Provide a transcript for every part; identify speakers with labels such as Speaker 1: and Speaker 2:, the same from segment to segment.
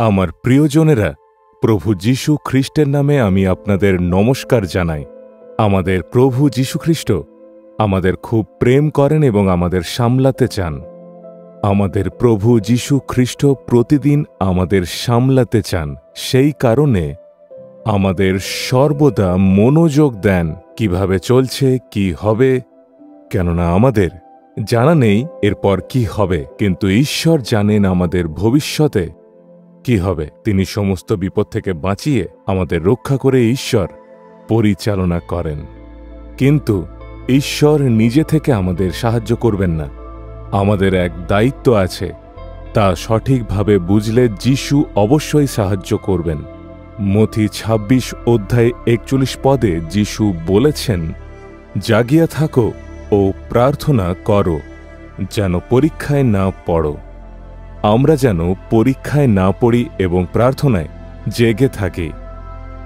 Speaker 1: আমার প্রিয়জনেরা, প্রভু যীশু খ্রিস্টের নামে আমি আপনাদের নমস্কার জানাই। আমাদের প্রভু যীশু খ্রিস্ট আমাদের খুব প্রেম করেন এবং আমাদের সামলাতে চান। আমাদের প্রভু যীশু খ্রিস্ট প্রতিদিন আমাদের সামলাতে চান। সেই কারণে আমাদের সর্বদা মনোযোগ দেন কিভাবে চলছে, কি হবে, কেননা আমাদের জানা নেই এরপর কি হবে, কিন্তু ঈশ্বর জানেন আমাদের ভবিষ্যতে কি হবে। তিনি সমস্ত বিপদ থেকে বাঁচিয়ে আমাদের রক্ষা করে ঈশ্বর পরিচালনা করেন। কিন্তু ঈশ্বর নিজে থেকে আমাদের সাহায্য করবেন না। আমাদের এক দায়িত্ব আছে, তা সঠিকভাবে বুঝলে যীশু অবশ্যই সাহায্য করবেন। মথি ২৬ অধ্যায় ৪১ পদে যীশু বলেছেন, জাগিয়া থাকো ও প্রার্থনা করো যেন পরীক্ষায় না পড়ো। আমরা যেন পরীক্ষায় না পড়ি এবং প্রার্থনায় জেগে থাকি,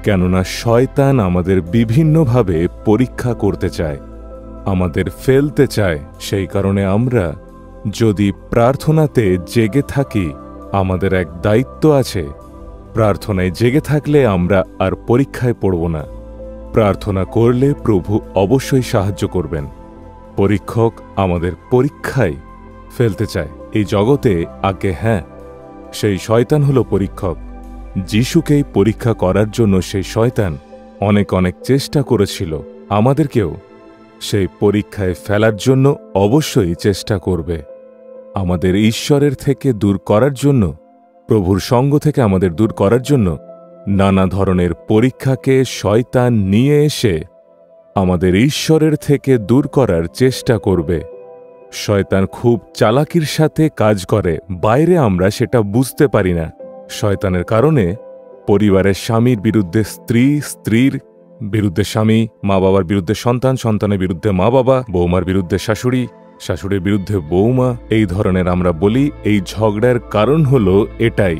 Speaker 1: কেননা শয়তান আমাদের বিভিন্নভাবে পরীক্ষা করতে চায়, আমাদের ফেলতে চায়। সেই কারণে আমরা যদি প্রার্থনাতে জেগে থাকি, আমাদের এক দায়িত্ব আছে। প্রার্থনায় জেগে থাকলে আমরা আর পরীক্ষায় পড়ব না। প্রার্থনা করলে প্রভু অবশ্যই সাহায্য করবেন। পরীক্ষক আমাদের পরীক্ষায় ফেলতে চায় এই জগতে, আগে হ্যাঁ, সেই শয়তান হলো পরীক্ষক। যিশুকেই পরীক্ষা করার জন্য সেই শয়তান অনেক অনেক চেষ্টা করেছিল। আমাদেরকেও সেই পরীক্ষায় ফেলার জন্য অবশ্যই চেষ্টা করবে। আমাদের ঈশ্বরের থেকে দূর করার জন্য, প্রভুর সঙ্গ থেকে আমাদের দূর করার জন্য নানা ধরনের পরীক্ষাকে শয়তান নিয়ে এসে আমাদের ঈশ্বরের থেকে দূর করার চেষ্টা করবে। শয়তান খুব চালাকির সাথে কাজ করে, বাইরে আমরা সেটা বুঝতে পারি না। শয়তানের কারণে পরিবারের স্বামীর বিরুদ্ধে স্ত্রী, স্ত্রীর বিরুদ্ধে স্বামী, মা বাবার বিরুদ্ধে সন্তান, সন্তানের বিরুদ্ধে মা বাবা, বৌমার বিরুদ্ধে শাশুড়ি, শাশুড়ির বিরুদ্ধে বৌমা, এই ধরনের আমরা বলি। এই ঝগড়ার কারণ হলো এটাই,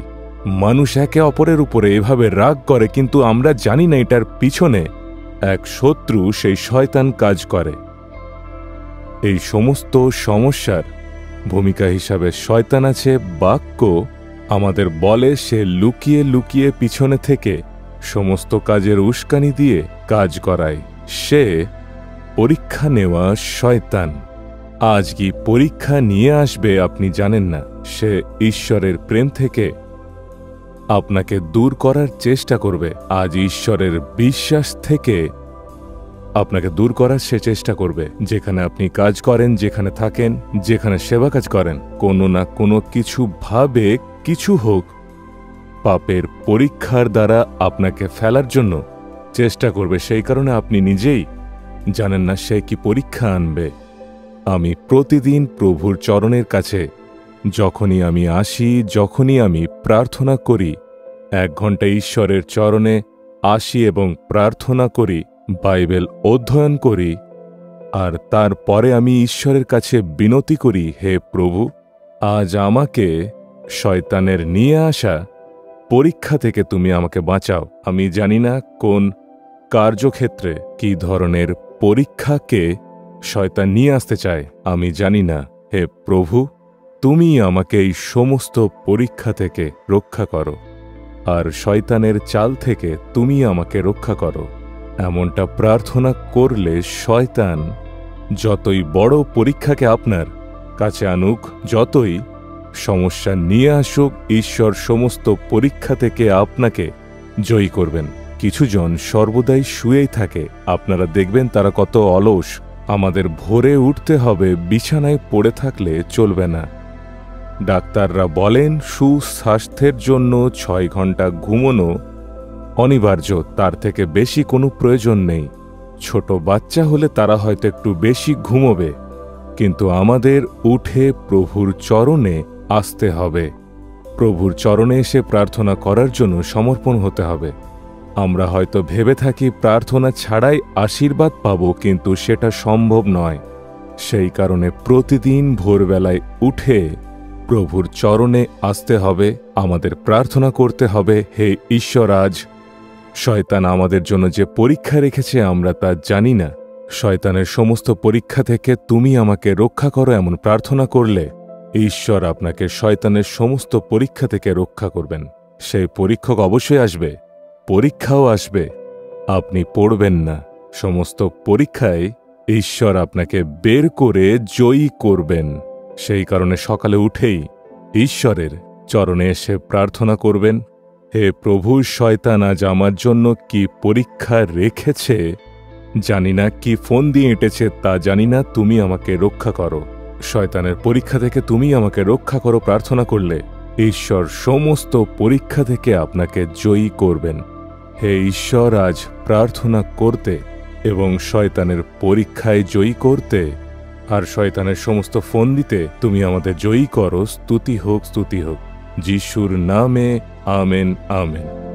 Speaker 1: মানুষ একে অপরের উপরে এভাবে রাগ করে, কিন্তু আমরা জানি না এটার পিছনে এক শত্রু, সেই শয়তান কাজ করে। এই সমস্ত সমস্যার ভূমিকা হিসাবে শয়তান আছে। বাক্য আমাদের বলে সে লুকিয়ে লুকিয়ে পিছনে থেকে সমস্ত কাজের উস্কানি দিয়ে কাজ করায়। সে পরীক্ষা নেওয়া শয়তান। আজ কি পরীক্ষা নিয়ে আসবে আপনি জানেন না। সে ঈশ্বরের প্রেম থেকে আপনাকে দূর করার চেষ্টা করবে। আজ ঈশ্বরের বিশ্বাস থেকে আপনাকে দূর করার সে চেষ্টা করবে। যেখানে আপনি কাজ করেন, যেখানে থাকেন, যেখানে সেবা কাজ করেন, কোনো না কোনো কিছু ভাবে কিছু হোক, পাপের পরীক্ষার দ্বারা আপনাকে ফেলার জন্য চেষ্টা করবে। সেই কারণে আপনি নিজেই জানেন না সে কি পরীক্ষা আনবে। আমি প্রতিদিন প্রভুর চরণের কাছে যখনই আমি আসি, যখনই আমি প্রার্থনা করি, 1 ঘন্টা ঈশ্বরের চরণে আসি এবং প্রার্থনা করি, বাইবেল অধ্যয়ন করি, আর তারপরে আমি ঈশ্বরের কাছে বিনতি করি, হে প্রভু, আজ আমাকে শয়তানের নিয়ে আসা পরীক্ষা থেকে তুমি আমাকে বাঁচাও। আমি জানি না কোন কার্যক্ষেত্রে কি ধরনের পরীক্ষাকে শয়তান নিয়ে আসতে চায়, আমি জানি না। হে প্রভু, তুমি আমাকে এই সমস্ত পরীক্ষা থেকে রক্ষা করো, আর শয়তানের চাল থেকে তুমি আমাকে রক্ষা করো। এমনটা প্রার্থনা করলে শয়তান যতই বড় পরীক্ষাকে আপনার কাছে আনুক, যতই সমস্যা নিয়ে আসুক, ঈশ্বর সমস্ত পরীক্ষা থেকে আপনাকে জয়ী করবেন। কিছুজন সর্বদাই শুয়েই থাকে, আপনারা দেখবেন তারা কত অলস। আমাদের ভোরে উঠতে হবে, বিছানায় পড়ে থাকলে চলবে না। ডাক্তাররা বলেন সুস্বাস্থ্যের জন্য 6 ঘন্টা ঘুমানো অনিবার্য, তার থেকে বেশি কোনো প্রয়োজন নেই। ছোট বাচ্চা হলে তারা হয়তো একটু বেশি ঘুমোবে, কিন্তু আমাদের উঠে প্রভুর চরণে আসতে হবে। প্রভুর চরণে এসে প্রার্থনা করার জন্য সমর্পণ হতে হবে। আমরা হয়তো ভেবে থাকি প্রার্থনা ছাড়াই আশীর্বাদ পাব, কিন্তু সেটা সম্ভব নয়। সেই কারণে প্রতিদিন ভোরবেলায় উঠে প্রভুর চরণে আসতে হবে, আমাদের প্রার্থনা করতে হবে, হে ঈশ্বর, আজ শয়তান আমাদের জন্য যে পরীক্ষা রেখেছে আমরা তা জানি না, শয়তানের সমস্ত পরীক্ষা থেকে তুমি আমাকে রক্ষা করো এমন প্রার্থনা করলে ঈশ্বর আপনাকে শয়তানের সমস্ত পরীক্ষা থেকে রক্ষা করবেন। সেই পরীক্ষক অবশ্যই আসবে, পরীক্ষাও আসবে, আপনি পড়বেন না। সমস্ত পরীক্ষায় ঈশ্বর আপনাকে বের করে জয়ী করবেন। সেই কারণে সকালে উঠেই ঈশ্বরের চরণে এসে প্রার্থনা করবেন, হে প্রভু, শয়তান আজ আমার জন্য কি পরীক্ষা রেখেছে জানি না, কি ফোন দিয়ে এঁটেছে তা জানি না, তুমি আমাকে রক্ষা করো। শয়তানের পরীক্ষা থেকে তুমি আমাকে রক্ষা করো প্রার্থনা করলে ঈশ্বর সমস্ত পরীক্ষা থেকে আপনাকে জয়ী করবেন। হে ঈশ্বর, আজ প্রার্থনা করতে এবং শয়তানের পরীক্ষায় জয়ী করতে আর শয়তানের সমস্ত ফোন দিতে তুমি আমাদের জয়ী করো। স্তুতি হোক, স্তুতি হোক। যিশুর নামে আমেন, আমেন।